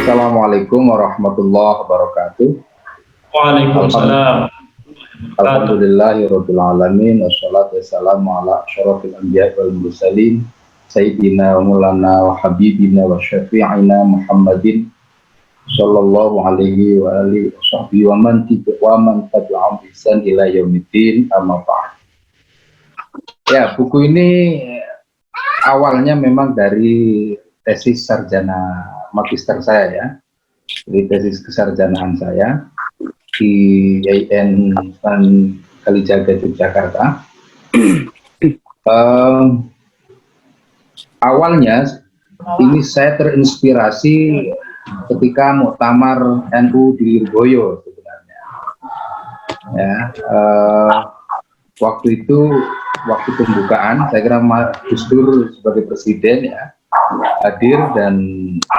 Assalamualaikum warahmatullahi wabarakatuh. Alham- Waalaikumsalam warahmatullahi wabarakatuh. Alhamdulillahirabbil alamin wassalatu wassalamu ala asyrofil anbiya'i wal mursalin sayyidina wa maulana wa habibina wa syafi'ina Muhammadin sallallahu alaihi wa alihi wa sahbihi wa man tabi'ahum bi ihsan ila yaumiddin amma ba'd. Ya, buku ini awalnya memang dari tesis sarjana magister saya ya. Jadi tesis kesarjanaan saya di IAIN Kalijaga Yogyakarta. Awalnya ini saya terinspirasi ketika muktamar NU di Lirboyo sebenarnya. Ya, waktu itu waktu pembukaan saya kira Gus Dur sebagai presiden ya hadir dan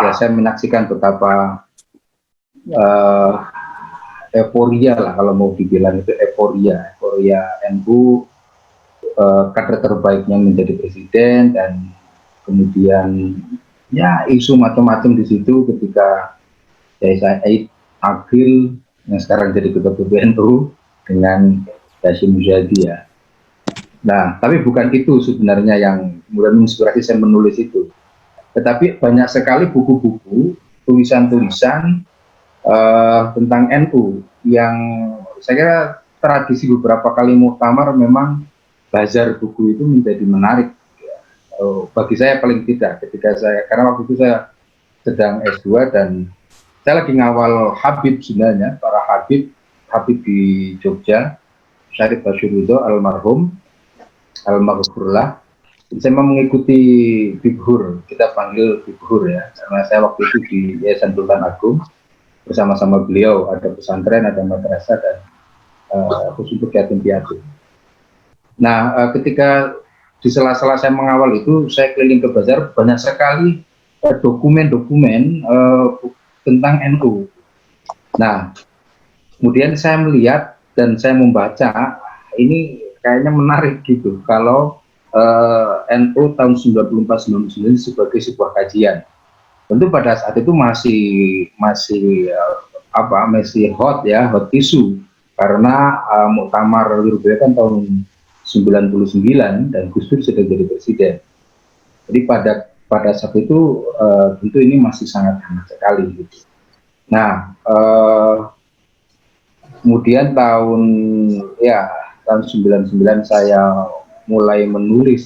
ya saya menyaksikan betapa euforia lah kalau mau dibilang itu euforia NU kader terbaiknya menjadi presiden dan kemudian ya isu macam-macam di situ ketika Said Akil yang sekarang jadi ketua PBNU dengan Hashim Muzadi ya. Nah, tapi bukan itu sebenarnya yang kemudian menginspirasi saya menulis itu. Tetapi banyak sekali buku-buku, tulisan-tulisan tentang NU yang saya kira tradisi beberapa kali muktamar memang bazar buku itu menjadi menarik ya. Bagi saya paling tidak ketika saya, karena waktu itu saya sedang S2 dan saya lagi ngawal Habib sebenarnya, para Habib di Jogja, Syarif Basyiruddin almarhum, almarhumullah. Saya memang mengikuti Bibhur, kita panggil Bibhur ya, karena saya waktu itu di Yayasan Sultan Agung bersama-sama beliau, ada pesantren, ada madrasah dan khusus untuk yatim piatu. Nah, ketika di sela-sela saya mengawal itu, saya keliling ke bazar, banyak sekali dokumen-dokumen tentang NU. Nah, kemudian saya melihat dan saya membaca, ini kayaknya menarik gitu, kalau NU tahun 94-99 sebagai sebuah kajian. Tentu pada saat itu masih hot ya, hot isu karena muktamar Lirboyo kan tahun 99 dan Gus Dur sudah jadi presiden. Jadi pada saat itu tentu ini masih sangat hangat sekali gitu. Nah, kemudian tahun 99 saya mulai menulis.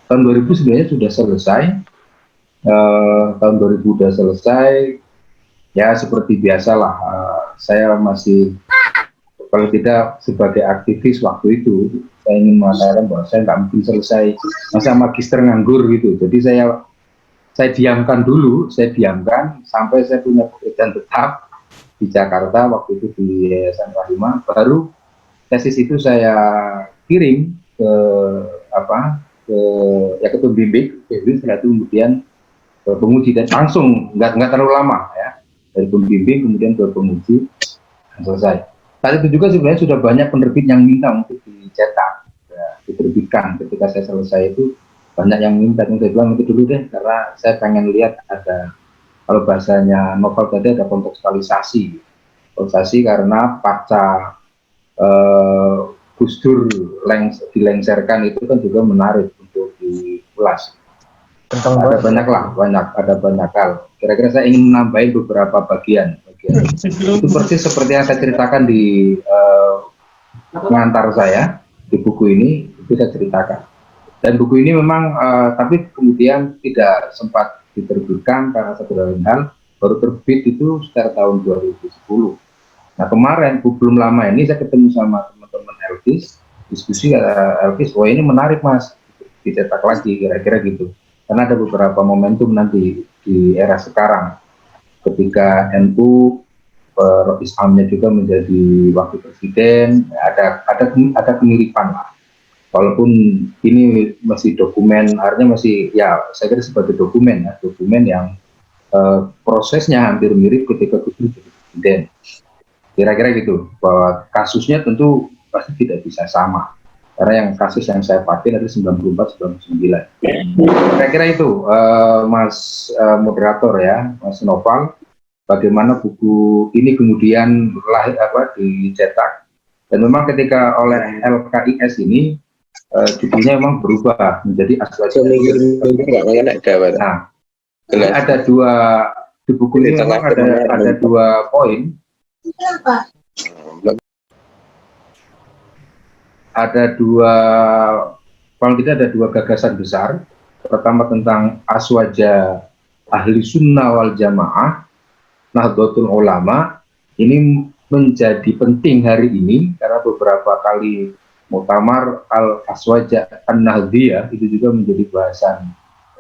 Tahun 2000 sebenarnya sudah selesai. Tahun 2000 sudah selesai, ya seperti biasalah, saya masih kalau tidak sebagai aktivis waktu itu, saya ingin mengatakan bahwa saya nggak mungkin selesai masa magister nganggur gitu, jadi saya diamkan sampai saya punya pekerjaan tetap di Jakarta, waktu itu di Yayasan Rahimah, baru tesis itu saya kirim ke ketua bimbing, setelah itu kemudian penguji dan langsung nggak terlalu lama ya, dari pembimbing kemudian ke penguji dan selesai. Saat itu juga sebenarnya sudah banyak penerbit yang minta untuk dicetak ya, diterbitkan. Ketika saya selesai itu banyak yang minta, saya bilang itu dulu deh karena saya pengen lihat ada, kalau bahasanya novel tadi, ada kontekstualisasi karena pasca Gus Dur dilengsarkan itu kan juga menarik untuk diulas. Ada banyak hal. Kira-kira saya ingin menambahin beberapa bagian. Itu persis seperti yang saya ceritakan di pengantar saya di buku ini, itu saya ceritakan. Dan buku ini memang tapi kemudian tidak sempat diterbitkan karena satu lain hal, baru terbit itu sekitar tahun 2010. Nah, kemarin belum lama ini saya ketemu sama teman-teman Elvis, diskusi Elvis, wah ini menarik Mas, dicetak lagi kira-kira gitu. Karena ada beberapa momentum nanti di era sekarang, ketika NU Islamnya juga menjadi wakil presiden, ada kemiripan lah. Walaupun ini masih dokumen, artinya masih ya saya kira sebagai dokumen yang prosesnya hampir mirip ketika Gus Dur jadi presiden. Kira-kira gitu, bahwa kasusnya tentu pasti tidak bisa sama. Karena yang kasus yang saya pakai dari 94-99. Kira-kira itu, Mas moderator ya, Mas Noval, bagaimana buku ini kemudian lahir dicetak, dan memang ketika oleh LKIS ini judulnya memang berubah menjadi Aswaja. Nah, ada dua di buku ini memang ada dua poin. Ada dua, kalau tidak ada dua gagasan besar. Pertama tentang Aswaja Ahli Sunnah wal Jamaah, Nahdlatul Ulama. Ini menjadi penting hari ini karena beberapa kali Muktamar Al-Aswaja An-Nahdliyah itu juga menjadi bahasan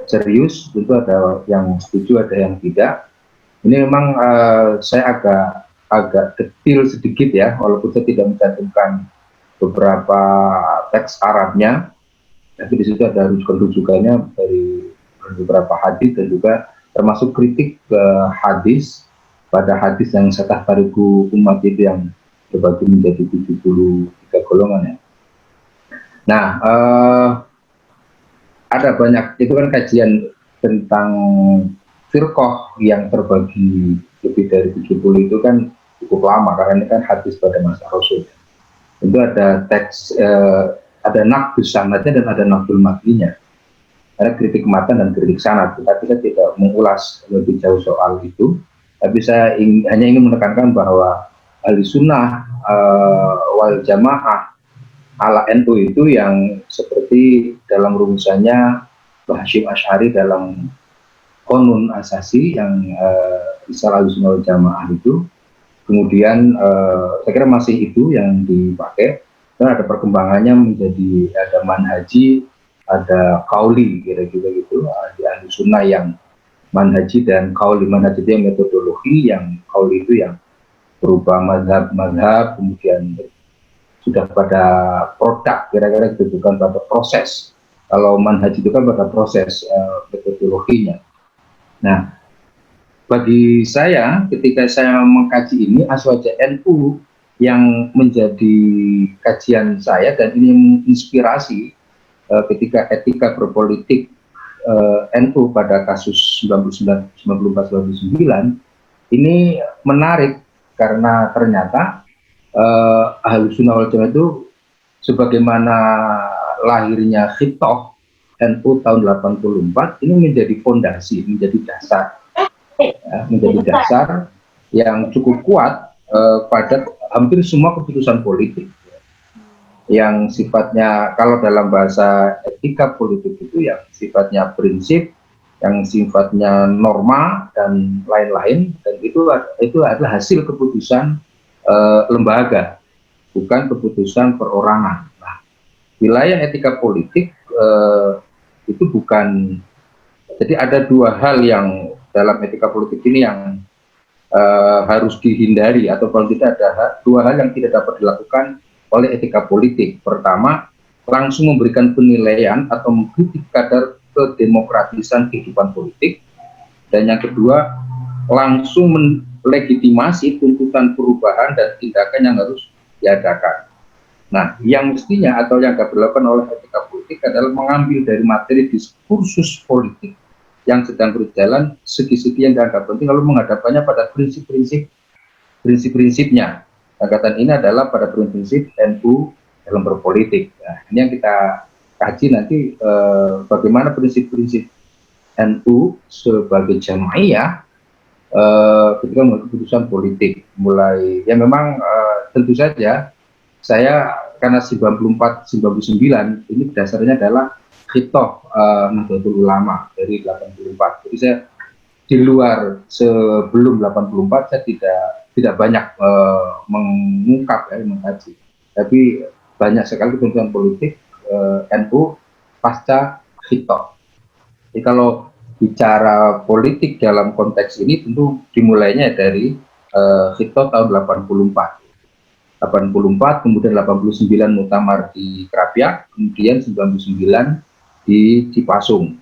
serius. Tentu ada yang setuju, ada yang tidak. Ini memang saya agak detail sedikit ya, walaupun saya tidak mencantumkan beberapa teks Arabnya, tapi di situ ada rujukan-rujukannya dari beberapa hadis dan juga termasuk kritik ke hadis, pada hadis yang Satah Tariku Umat itu yang terbagi menjadi 73 golongan ya. Nah, ada banyak, itu kan kajian tentang firqah yang terbagi lebih dari 70 itu kan cukup lama, karena ini kan hadis pada masa Rasul. Itu ada teks, ada naqdus sanadnya dan ada naqdul matninya. Ada kritik matan dan kritik sanad, tapi saya tidak mengulas lebih jauh soal itu. Tapi saya hanya ingin menekankan bahwa ahli sunnah wal jamaah ala NU itu yang seperti dalam rumusannya Mbah Hasyim Asy'ari dalam Qanun Asasi yang Risalah ahli sunnah wal jamaah itu. Kemudian saya kira masih itu yang dipakai, dan ada perkembangannya menjadi ada manhaji, ada kauli, kira-kira gitu, di ahli sunnah yang manhaji dan kauli. Manhaji itu yang metodologi, yang kauli itu yang berubah mazhab, kemudian sudah pada produk, kira-kira itu, bukan pada proses. Kalau manhaji itu kan pada proses metodologinya. Nah, bagi saya, ketika saya mengkaji ini, Aswaja NU yang menjadi kajian saya, dan ini menginspirasi ketika etika berpolitik NU pada kasus 94-99, ini menarik karena ternyata Ahlus Sunnah wal Jamaah itu sebagaimana lahirnya Khittah NU tahun 84 ini menjadi fondasi, menjadi dasar. Menjadi dasar yang cukup kuat pada hampir semua keputusan politik yang sifatnya, kalau dalam bahasa etika politik itu yang sifatnya prinsip, yang sifatnya norma dan lain-lain, dan itu adalah hasil keputusan lembaga, bukan keputusan perorangan. Nah, wilayah etika politik itu bukan, jadi ada dua hal yang dalam etika politik ini yang harus dihindari, atau kalau tidak ada dua hal yang tidak dapat dilakukan oleh etika politik. Pertama, langsung memberikan penilaian atau mengkritik kadar kedemokratisan kehidupan politik, dan yang kedua, langsung melegitimasi tuntutan perubahan dan tindakan yang harus diadakan. Nah, yang mestinya atau yang dapat dilakukan oleh etika politik adalah mengambil dari materi diskursus politik yang sedang berjalan, segi-segi yang dianggap penting, lalu menghadapannya pada prinsip-prinsipnya. Angkatan ini adalah pada prinsip NU dalam berpolitik. Nah, ini yang kita kaji nanti, bagaimana prinsip-prinsip NU sebagai jamaiyah ketika membuat keputusan politik. Mulai, ya memang tentu saja saya karena 94-99 ini dasarnya adalah Khittah Nahdlatul Ulama dari 84. Jadi saya di luar sebelum 84 saya tidak banyak mengungkap ya, mengkaji. Tapi banyak sekali keputusan politik NU pasca Khittah. Jadi kalau bicara politik dalam konteks ini tentu dimulainya dari Khittah tahun 84, kemudian 89 muktamar di Krapyak, kemudian 99 di Cipasung.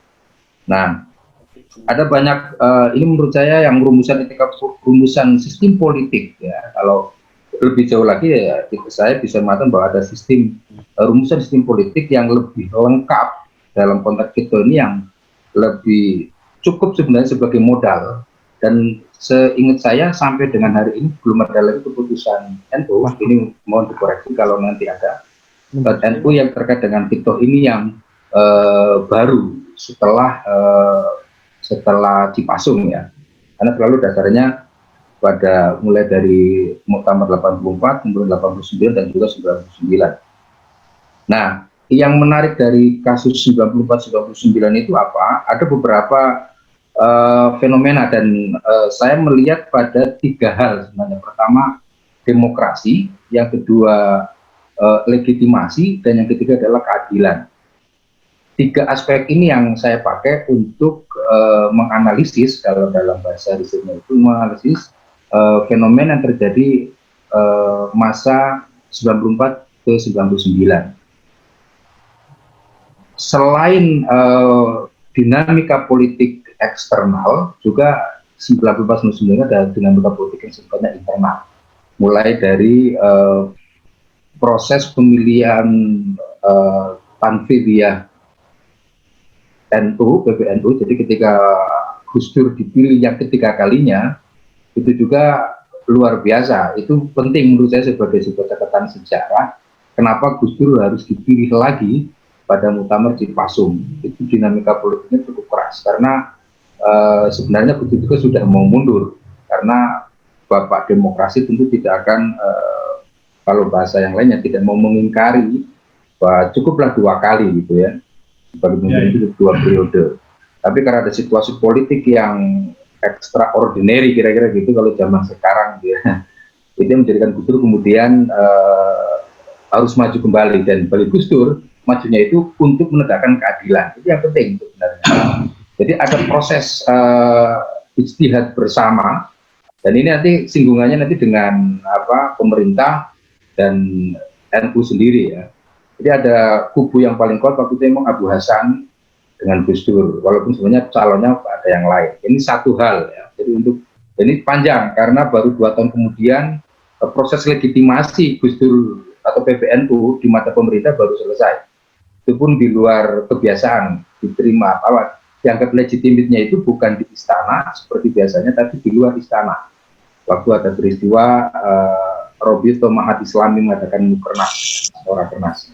Nah, ada banyak ini menurut saya yang rumusan etika, rumusan sistem politik ya. Kalau lebih jauh lagi ya saya bisa mengatakan bahwa ada sistem rumusan sistem politik yang lebih lengkap dalam konteks itu ini yang lebih cukup sebenarnya sebagai modal, dan seingat saya sampai dengan hari ini belum ada lagi keputusan NU. Ini mohon dikoreksi kalau nanti ada NU yang terkait dengan TikTok ini yang baru setelah Cipasung ya, karena selalu dasarnya pada mulai dari Muktamar 84, kemudian 89 dan juga 99. Nah, yang menarik dari kasus 94-99 itu apa? Ada beberapa fenomena, dan saya melihat pada 3 hal sebenarnya. Pertama, demokrasi, yang kedua legitimasi, dan yang ketiga adalah keadilan. 3 aspek ini yang saya pakai untuk menganalisis, kalau dalam bahasa risetnya itu menganalisis fenomena yang terjadi masa 94 ke 99. Selain dinamika politik eksternal, juga 1999 ada dinamika politik yang sifatnya internal. Mulai dari proses pemilihan tanfidiyah NU, PBNU. Jadi ketika Gus Dur dipilih yang ketiga kalinya, itu juga luar biasa. Itu penting menurut saya sebagai sebuah catatan sejarah. Kenapa Gus Dur harus dipilih lagi pada Muktamar Cipasung? Itu dinamika politiknya cukup keras, karena sebenarnya Gus Dur juga sudah mau mundur, karena Bapak demokrasi tentu tidak akan, kalau bahasa yang lainnya, tidak mau mengingkari bahwa cukuplah 2 kali gitu ya, sebagai pemimpin itu 2 periode. Tapi karena ada situasi politik yang extraordinary kira-kira gitu kalau zaman sekarang gitu ya, itu menjadikan Gus Dur kemudian harus maju kembali, dan bagi Gus Dur majunya itu untuk menegakkan keadilan. Itu yang penting sebenarnya. Jadi ada proses ijtihad bersama, dan ini nanti singgungannya nanti dengan pemerintah dan NU sendiri ya. Jadi ada kubu yang paling kuat waktu itu memang Abu Hasan dengan Gus Dur, walaupun sebenarnya calonnya ada yang lain. Ini satu hal ya. Jadi ini panjang, karena baru 2 tahun kemudian proses legitimasi Gus Dur atau PBNU di mata pemerintah baru selesai. Itu pun di luar kebiasaan diterima. Dianggap legitimitnya itu bukan di istana seperti biasanya, tapi di luar istana. Waktu ada peristiwa Robito Mahat Islami mengadakan Mukernas, Rakernas.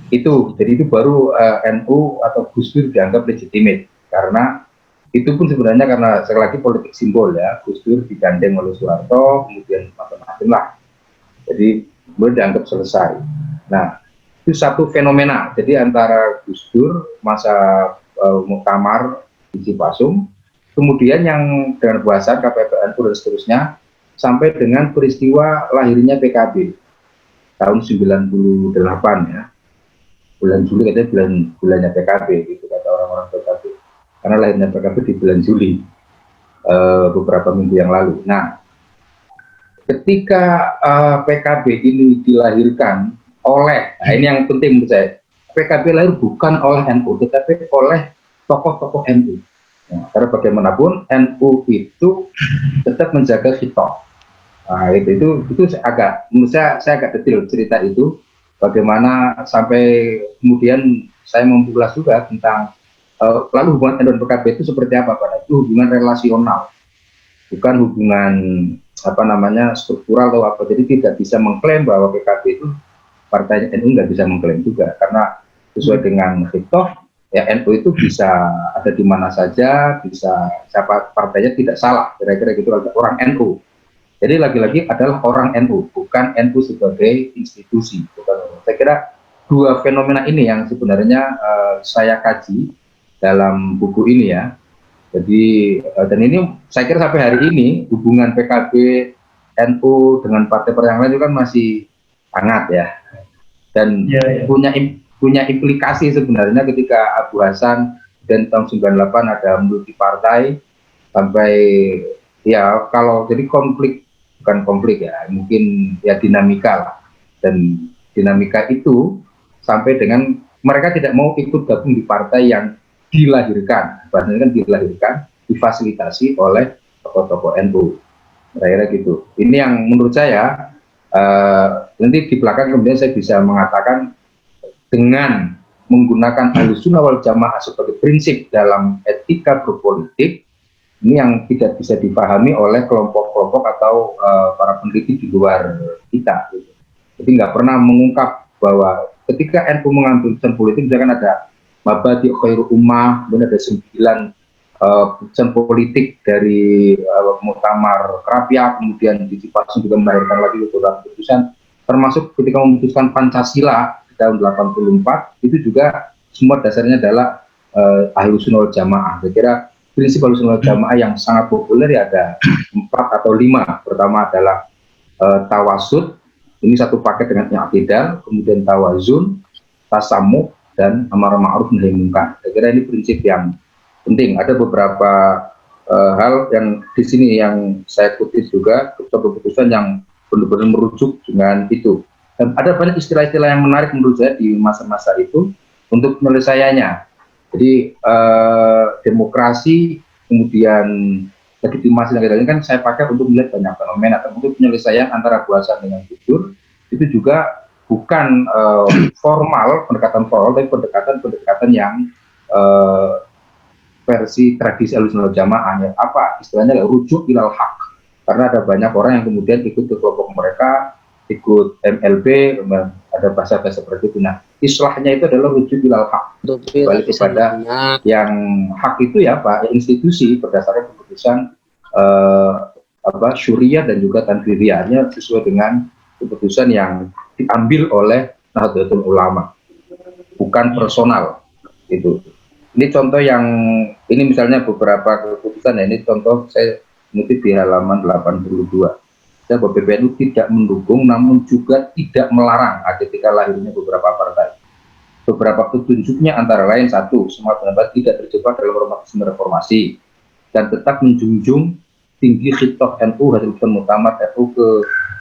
Jadi itu baru NU atau Gus Dur dianggap legitimate, karena itu pun sebenarnya karena sekali lagi politik simbol ya. Gus Dur digandeng oleh Soeharto, kemudian macam-macam lah, jadi boleh dianggap selesai. Nah, itu satu fenomena. Jadi antara Gus Dur masa Muktamar di Cipasung, kemudian yang dengan bahasan KPPNU dan seterusnya, sampai dengan peristiwa lahirnya PKB tahun 98 ya. Bulan Juli katanya bulannya PKB, gitu kata orang-orang PKB, karena lahirnya PKB di bulan Juli beberapa minggu yang lalu. Nah, ketika PKB ini dilahirkan oleh, nah ini yang penting menurut saya, PKB lahir bukan oleh NU, tetapi oleh tokoh-tokoh NU. Nah, karena bagaimanapun NU itu tetap menjaga khitab. Nah, itu menurut saya agak detail cerita itu. Bagaimana sampai kemudian saya mempulas juga tentang lalu hubungan NU dan PKB itu seperti apa, Pak? Itu hubungan relasional, bukan hubungan struktural atau apa. Jadi tidak bisa mengklaim bahwa PKB itu partainya NU, nggak bisa mengklaim juga, karena sesuai dengan khitab ya, NU itu bisa ada di mana saja, bisa siapa partainya tidak salah, kira-kira gitu, orang NU. Jadi lagi-lagi adalah orang NU, bukan NU sebagai institusi. Saya kira 2 fenomena ini yang sebenarnya saya kaji dalam buku ini ya. Jadi dan ini saya kira sampai hari ini hubungan PKB, NU dengan partai-partai yang lain itu kan masih hangat ya. Dan punya implikasi sebenarnya ketika Abu Hasan dan tahun 98 ada multi partai sampai ya, kalau jadi bukan konflik ya, mungkin ya dinamika lah, dan dinamika itu sampai dengan mereka tidak mau ikut gabung di partai yang dilahirkan, bahkan dilahirkan, difasilitasi oleh tokoh-tokoh NU, kira-kira gitu. Ini yang menurut saya Nanti di belakang kemudian saya bisa mengatakan dengan menggunakan Ahlussunnah wal Jamaah sebagai prinsip dalam etika berpolitik, ini yang tidak bisa dipahami oleh kelompok-kelompok atau para peneliti di luar kita. Gitu. Jadi nggak pernah mengungkap bahwa ketika NU mengambil keputusan politik, misalkan ada Mabadi Khairu Ummah, kemudian ada 9 keputusan politik dari Muktamar Krapia, kemudian di Cipasung juga melahirkan lagi beberapa keputusan, termasuk ketika memutuskan Pancasila di tahun 84, itu juga semua dasarnya adalah Ahlussunnah wal Jamaah. Saya kira prinsip Ahlussunnah wal Jamaah yang sangat populer ya ada 4 atau 5. Pertama adalah tawasud, ini satu paket dengan i'tidal, kemudian tawazun, tasamuh, dan amar ma'ruf nahi munkar. Saya kira ini prinsip yang penting. Ada beberapa hal yang di sini yang saya kutip juga, keputusan yang benar-benar merujuk dengan itu. Dan ada banyak istilah-istilah yang menarik menurut saya di masa-masa itu untuk penyelesaiannya. Jadi demokrasi, kemudian legitimasi dan lain-lain kan saya pakai untuk melihat banyak fenomena, termasuk penyelesaian antara puasa dengan jujur. Itu juga bukan formal, pendekatan formal, tapi pendekatan yang versi tradisi Ahlussunnah wal Jamaah, ya, apa istilahnya, rujuk ilal haq, karena ada banyak orang yang kemudian ikut ke kelompok mereka, ikut MLB, ada bahasa-bahasa seperti itu. Nah, islahnya itu adalah rujuk ilal haq, balik kepada yang hak itu ya Pak, institusi berdasarkan keputusan syuriah dan juga tanfidiyahnya sesuai dengan keputusan yang diambil oleh Nahdlatul Ulama, bukan personal. Itu. Ini contoh yang, ini misalnya beberapa keputusan ya, ini contoh saya mengutip di halaman 82. Bahwa PBNU tidak mendukung namun juga tidak melarang ketika lahirnya beberapa partai. Beberapa petunjuknya antara lain: 1, semua pendapat tidak terjebak dalam romantisme reformasi dan tetap menjunjung tinggi khitoh NU hasil putusan Muktamar NU ke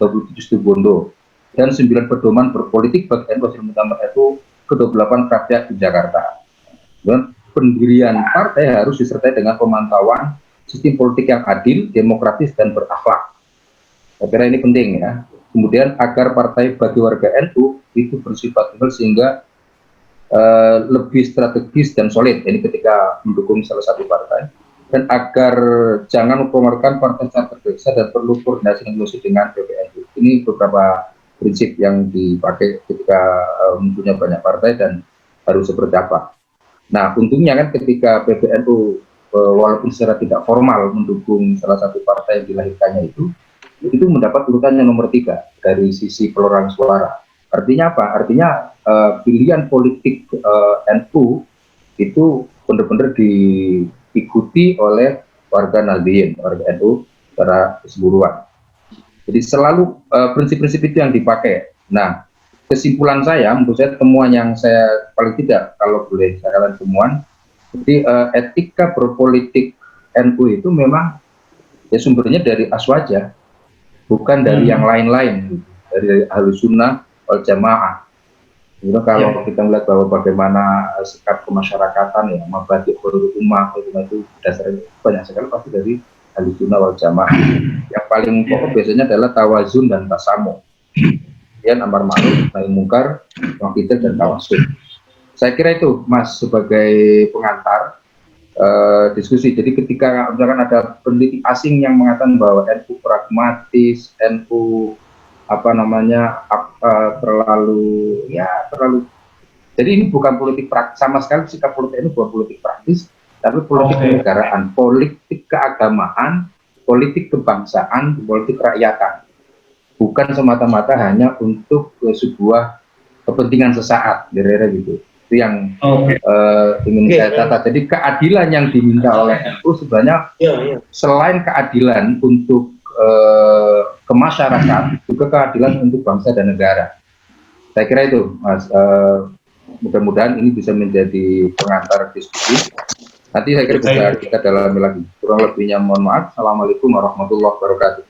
27 Situbondo, dan 9 pedoman berpolitik bagi NU hasil Muktamar NU ke 28 Rakyat di Jakarta. Dan pendirian partai harus disertai dengan pemantauan sistem politik yang adil, demokratis, dan berakhlak. Saya kira ini penting ya. Kemudian agar partai bagi warga NU itu bersifat tunggal sehingga lebih strategis dan solid. Ini ketika mendukung salah satu partai. Dan agar jangan mempromokan partai secara tergesa dan perlu koordinasi dan inklusi dengan PBNU. Ini beberapa prinsip yang dipakai ketika munculnya banyak partai dan harus seperti apa. Nah, untungnya kan ketika PBNU walaupun secara tidak formal mendukung salah satu partai yang dilahirkannya itu mendapat urutan yang nomor 3 dari sisi perorangan suara. Artinya apa? Artinya pilihan politik NU itu benar-benar diikuti oleh warga Nahdliyin, warga NU secara keseluruhan. Jadi selalu prinsip-prinsip itu yang dipakai. Nah, kesimpulan saya, menurut saya temuan yang saya paling tidak, kalau boleh saya katakan temuan, jadi etika berpolitik NU itu memang ya sumbernya dari Aswaja, bukan dari yang lain-lain, dari Ahlussunnah wal Jamaah. Jadi kalau kita melihat bahwa bagaimana sikap kemasyarakatan ya, Mabadi Khairu Ummah itu dasarnya banyak sekali pasti dari Ahlussunnah wal Jamaah. Yang paling pokok biasanya adalah tawazun dan tasamuh. Kemudian amar ma'ruf nahi munkar, i'tidal, dan tawasul. Saya kira itu Mas sebagai pengantar diskusi. Jadi ketika misalkan ada peneliti asing yang mengatakan bahwa NU pragmatis, NU terlalu. Jadi ini bukan politik praktis, sama sekali sikap politik ini bukan politik praktis, tapi politik kenegaraan, politik keagamaan, politik kebangsaan, politik kerakyatan. Bukan semata-mata hanya untuk sebuah kepentingan sesaat, kira-kira gitu. Itu yang ingin saya catat. Jadi keadilan yang diminta oleh NU sebenarnya selain keadilan untuk ke masyarakat, juga keadilan untuk bangsa dan negara. Saya kira itu, Mas. Mudah-mudahan ini bisa menjadi pengantar diskusi. Nanti saya kira bisa kita dalami lagi. Kurang lebihnya mohon maaf. Assalamualaikum warahmatullahi wabarakatuh.